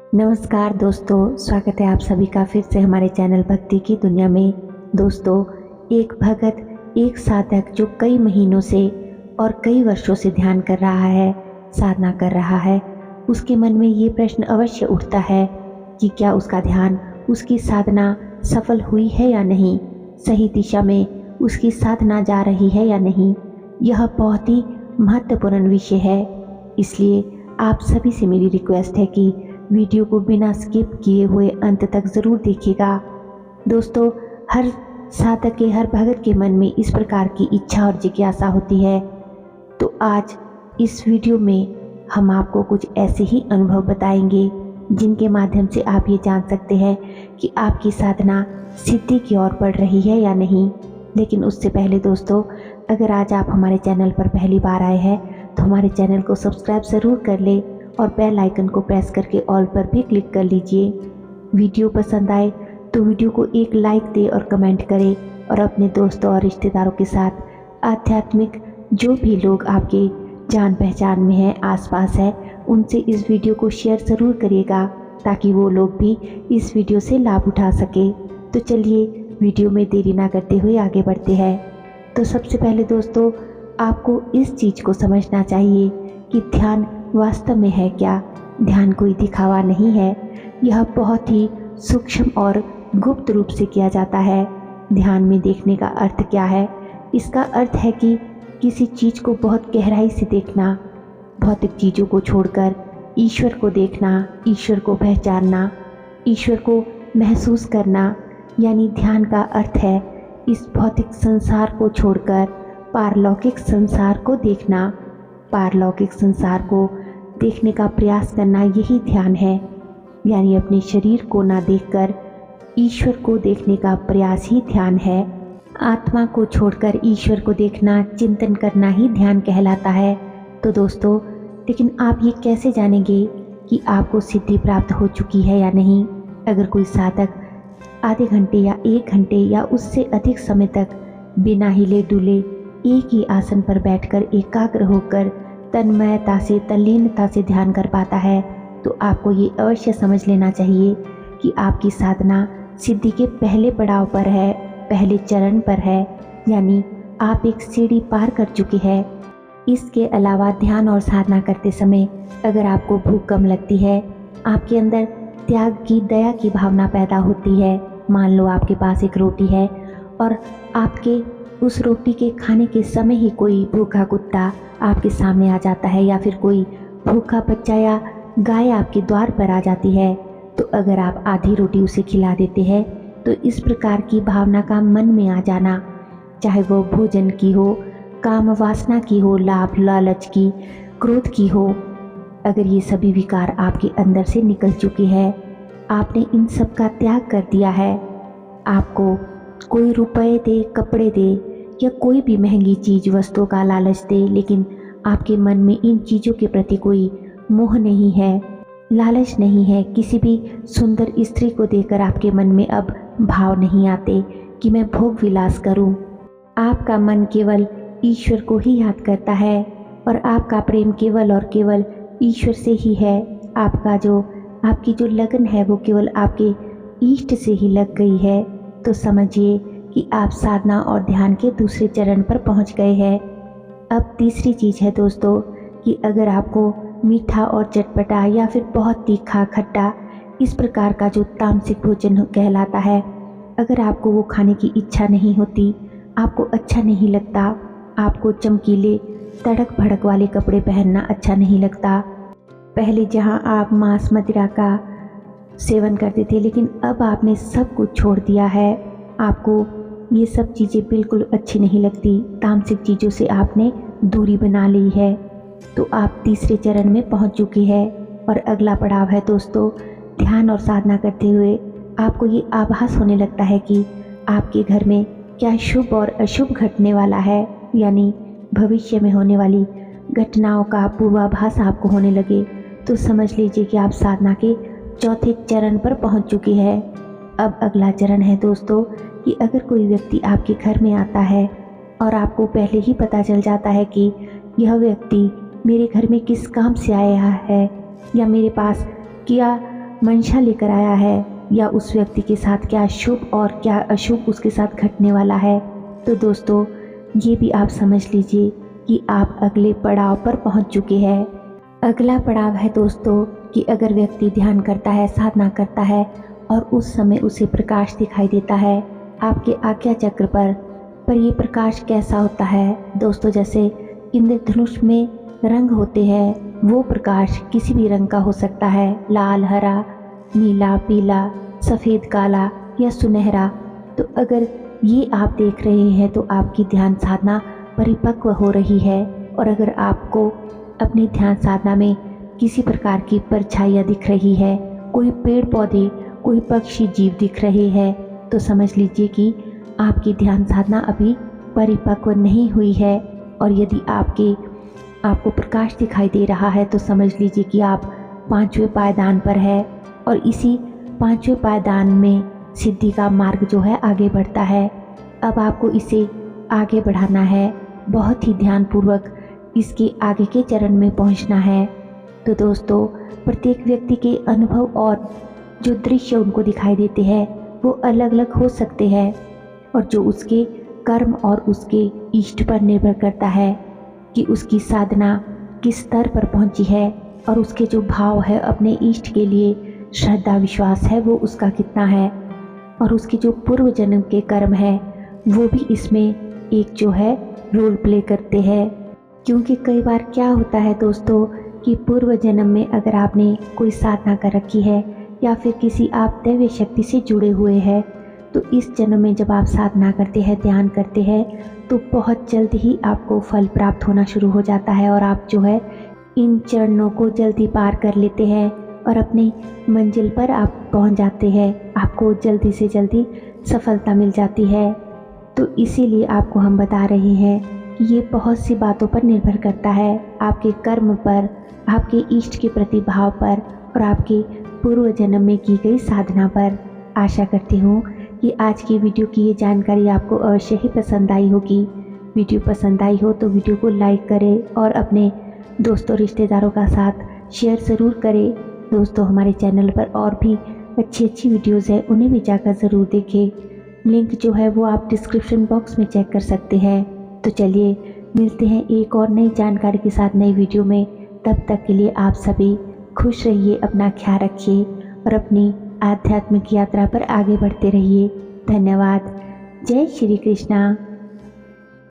नमस्कार दोस्तों, स्वागत है आप सभी का फिर से हमारे चैनल भक्ति की दुनिया में। दोस्तों, एक भगत, एक साधक जो कई महीनों से और कई वर्षों से ध्यान कर रहा है, साधना कर रहा है, उसके मन में ये प्रश्न अवश्य उठता है कि क्या उसका ध्यान, उसकी साधना सफल हुई है या नहीं, सही दिशा में उसकी साधना जा रही है या नहीं। यह बहुत ही महत्वपूर्ण विषय है, इसलिए आप सभी से मेरी रिक्वेस्ट है कि वीडियो को बिना स्किप किए हुए अंत तक ज़रूर देखिएगा। दोस्तों, हर साधक के, हर भगत के मन में इस प्रकार की इच्छा और जिज्ञासा होती है। तो आज इस वीडियो में हम आपको कुछ ऐसे ही अनुभव बताएंगे जिनके माध्यम से आप ये जान सकते हैं कि आपकी साधना सिद्धि की ओर बढ़ रही है या नहीं। लेकिन उससे पहले दोस्तों, अगर आज आप हमारे चैनल पर पहली बार आए हैं तो हमारे चैनल को सब्सक्राइब ज़रूर कर ले और बेल आइकन को प्रेस करके ऑल पर भी क्लिक कर लीजिए। वीडियो पसंद आए तो वीडियो को एक लाइक दे और कमेंट करें और अपने दोस्तों और रिश्तेदारों के साथ, आध्यात्मिक जो भी लोग आपके जान पहचान में हैं, आसपास है, उनसे इस वीडियो को शेयर ज़रूर करिएगा ताकि वो लोग भी इस वीडियो से लाभ उठा सके। तो चलिए वीडियो में देरी ना करते हुए आगे बढ़ते हैं। तो सबसे पहले दोस्तों, आपको इस चीज़ को समझना चाहिए कि ध्यान वास्तव में है क्या। ध्यान कोई दिखावा नहीं है, यह बहुत ही सूक्ष्म और गुप्त रूप से किया जाता है। ध्यान में देखने का अर्थ क्या है? इसका अर्थ है कि किसी चीज़ को बहुत गहराई से देखना, भौतिक चीज़ों को छोड़कर ईश्वर को देखना, ईश्वर को पहचानना, ईश्वर को महसूस करना। यानी ध्यान का अर्थ है इस भौतिक संसार को छोड़कर पारलौकिक संसार को देखना, पारलौकिक संसार को देखने का प्रयास करना, यही ध्यान है। यानी अपने शरीर को ना देखकर ईश्वर को देखने का प्रयास ही ध्यान है। आत्मा को छोड़कर ईश्वर को देखना, चिंतन करना ही ध्यान कहलाता है। तो दोस्तों, लेकिन आप ये कैसे जानेंगे कि आपको सिद्धि प्राप्त हो चुकी है या नहीं? अगर कोई साधक आधे घंटे या 1 घंटे या उससे अधिक समय तक बिना हिले डुले एक ही आसन पर बैठकर एकाग्र होकर तन्मयता से, तल्लीनता से ध्यान कर पाता है, तो आपको ये अवश्य समझ लेना चाहिए कि आपकी साधना सिद्धि के पहले पड़ाव पर है, पहले चरण पर है। यानी आप एक सीढ़ी पार कर चुके हैं। इसके अलावा ध्यान और साधना करते समय अगर आपको भूख कम लगती है, आपके अंदर त्याग की, दया की भावना पैदा होती है। मान लो आपके पास एक रोटी है और आपके उस रोटी के खाने के समय ही कोई भूखा कुत्ता आपके सामने आ जाता है या फिर कोई भूखा बच्चा या गाय आपके द्वार पर आ जाती है, तो अगर आप आधी रोटी उसे खिला देते हैं तो इस प्रकार की भावना का मन में आ जाना, चाहे वो भोजन की हो, काम वासना की हो, लाभ लालच की, क्रोध की हो, अगर ये सभी विकार आपके अंदर से निकल चुके हैं, आपने इन सब का त्याग कर दिया है। आपको कोई रुपए दे, कपड़े दे या कोई भी महंगी चीज़, वस्तुओं का लालच दे, लेकिन आपके मन में इन चीज़ों के प्रति कोई मोह नहीं है, लालच नहीं है। किसी भी सुंदर स्त्री को देखकर आपके मन में अब भाव नहीं आते कि मैं भोग विलास करूं। आपका मन केवल ईश्वर को ही याद करता है और आपका प्रेम केवल और केवल ईश्वर से ही है। आपकी जो लगन है वो केवल आपके इष्ट से ही लग गई है। तो समझिए कि आप साधना और ध्यान के दूसरे चरण पर पहुंच गए हैं। अब तीसरी चीज़ है दोस्तों कि अगर आपको मीठा और चटपटा या फिर बहुत तीखा, खट्टा, इस प्रकार का जो तामसिक भोजन कहलाता है, अगर आपको वो खाने की इच्छा नहीं होती, आपको अच्छा नहीं लगता, आपको चमकीले तड़क भड़क वाले कपड़े पहनना अच्छा नहीं लगता, पहले जहां आप मांस मदिरा का सेवन करते थे, लेकिन अब आपने सब कुछ छोड़ दिया है, आपको ये सब चीज़ें बिल्कुल अच्छी नहीं लगती, तामसिक चीज़ों से आपने दूरी बना ली है, तो आप तीसरे चरण में पहुंच चुके हैं। और अगला पड़ाव है दोस्तों, ध्यान और साधना करते हुए आपको ये आभास होने लगता है कि आपके घर में क्या शुभ और अशुभ घटने वाला है। यानी भविष्य में होने वाली घटनाओं का पूर्वाभास आपको होने लगे, तो समझ लीजिए कि आप साधना के चौथे चरण पर पहुंच चुके हैं। अब अगला चरण है दोस्तों कि अगर कोई व्यक्ति आपके घर में आता है और आपको पहले ही पता चल जाता है कि यह व्यक्ति मेरे घर में किस काम से आया है या मेरे पास क्या मंशा लेकर आया है या उस व्यक्ति के साथ क्या शुभ और क्या अशुभ उसके साथ घटने वाला है। तो दोस्तों ये भी आप समझ लीजिए कि आप अगले पड़ाव पर पहुंच चुके हैं। अगला पड़ाव है दोस्तों कि अगर व्यक्ति ध्यान करता है, साधना करता है और उस समय उसे प्रकाश दिखाई देता है आपके आज्ञा चक्र पर ये प्रकाश कैसा होता है दोस्तों, जैसे इंद्रधनुष में रंग होते हैं, वो प्रकाश किसी भी रंग का हो सकता है, लाल, हरा, नीला, पीला, सफ़ेद, काला या सुनहरा। तो अगर ये आप देख रहे हैं तो आपकी ध्यान साधना परिपक्व हो रही है। और अगर आपको अपनी ध्यान साधना में किसी प्रकार की परछाइयाँ दिख रही है, कोई पेड़ पौधे, कोई पक्षी जीव दिख रहे हैं, तो समझ लीजिए कि आपकी ध्यान साधना अभी परिपक्व नहीं हुई है। और यदि आपको प्रकाश दिखाई दे रहा है तो समझ लीजिए कि आप 5वें पायदान पर है और इसी 5वें पायदान में सिद्धि का मार्ग जो है आगे बढ़ता है। अब आपको इसे आगे बढ़ाना है, बहुत ही ध्यानपूर्वक इसके आगे के चरण में पहुंचना है। तो दोस्तों प्रत्येक व्यक्ति के अनुभव और जो दृश्य उनको दिखाई देते हैं वो अलग अलग हो सकते हैं और जो उसके कर्म और उसके इष्ट पर निर्भर करता है कि उसकी साधना किस स्तर पर पहुंची है और उसके जो भाव है अपने इष्ट के लिए, श्रद्धा विश्वास है वो उसका कितना है और उसके जो पूर्व जन्म के कर्म है वो भी इसमें एक जो है रोल प्ले करते हैं। क्योंकि कई बार क्या होता है दोस्तों कि पूर्व जन्म में अगर आपने कोई साधना कर रखी है या फिर किसी आप दैवीय शक्ति से जुड़े हुए हैं तो इस जन्म में जब आप साधना करते हैं, ध्यान करते हैं तो बहुत जल्द ही आपको फल प्राप्त होना शुरू हो जाता है और आप जो है इन चरणों को जल्दी पार कर लेते हैं और अपनी मंजिल पर आप पहुंच जाते हैं। आपको जल्दी से जल्दी सफलता मिल जाती है। तो इसीलिए आपको हम बता रहे हैं कि ये बहुत सी बातों पर निर्भर करता है, आपके कर्म पर, आपके इष्ट के प्रति भाव पर और आपके पूर्व जन्म में की गई साधना पर। आशा करती हूँ कि आज की वीडियो की ये जानकारी आपको अवश्य ही पसंद आई होगी। वीडियो पसंद आई हो तो वीडियो को लाइक करें और अपने दोस्तों रिश्तेदारों का साथ शेयर ज़रूर करें। दोस्तों हमारे चैनल पर और भी अच्छी वीडियोज़ हैं, उन्हें भी जाकर ज़रूर देखें। लिंक जो है वो आप डिस्क्रिप्शन बॉक्स में चेक कर सकते हैं। तो चलिए मिलते हैं एक और नई जानकारी के साथ नई वीडियो में। तब तक के लिए आप सभी खुश रहिए, अपना ख्याल रखिए और अपनी आध्यात्मिक यात्रा पर आगे बढ़ते रहिए। धन्यवाद। जय श्री कृष्णा।